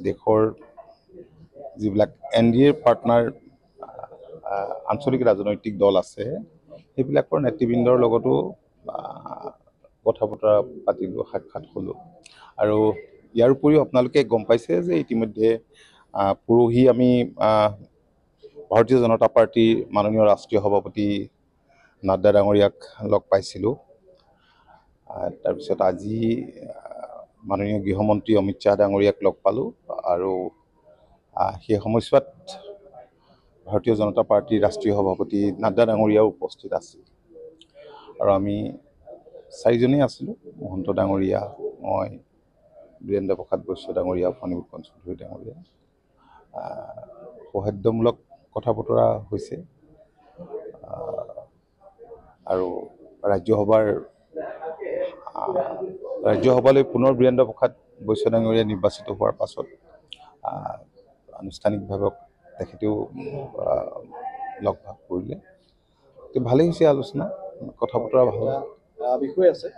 দেশৰ যিবিলাক NDA partner আঞ্চলিক ৰাজনৈতিক দল আছে সেইবিলাকৰ নেতৃবৃন্দৰ লগতো কথা বতৰা পাতিলোঁ, সাক্ষাৎ হ'লোঁ। আৰু ইয়াৰ উপৰিও আপোনালোকে গম পাইছে যে ইতিমধ্যে পৰহি আমি ভাৰতীয় জনতা পাৰ্টীৰ মাননীয় ৰাষ্ট্ৰীয় সভাপতি নাড্ডা ডাঙৰীয়াক লগ পাইছিলোঁ। তাৰপিছত আজি মাননীয় গৃহমন্ত্ৰী অমিত শ্বাহ ডাঙৰীয়াক লগ পালোঁ আৰু সেই সময়ছোৱাত ভাৰতীয় জনতা পাৰ্টীৰ ৰাষ্ট্ৰীয় সভাপতি নাড্ডা ডাঙৰীয়াও উপস্থিত আছিল। আৰু আমি চাৰিজনেই আছিলোঁ, মহন্ত ডাঙৰীয়া, মই, বীৰেন্দ্ৰ প্ৰসাদ বৈশ্য ডাঙৰীয়া, ফণীভূষণ চৌধুৰী ডাঙৰীয়া। সৌহাৰ্দ্যমূলক কথা বতৰা হৈছে আৰু ৰাজ্যসভালৈ পুনৰ বীৰেন্দ্ৰ প্ৰসাদ বৈশ্য ডাঙৰীয়া নিৰ্বাচিত হোৱাৰ পাছত আনুষ্ঠানিকভাৱে তেখেতেও লগ ভাগ কৰিলে। ভালেই হৈছে আলোচনা, কথা বতৰা ভাল বিষয় আছে।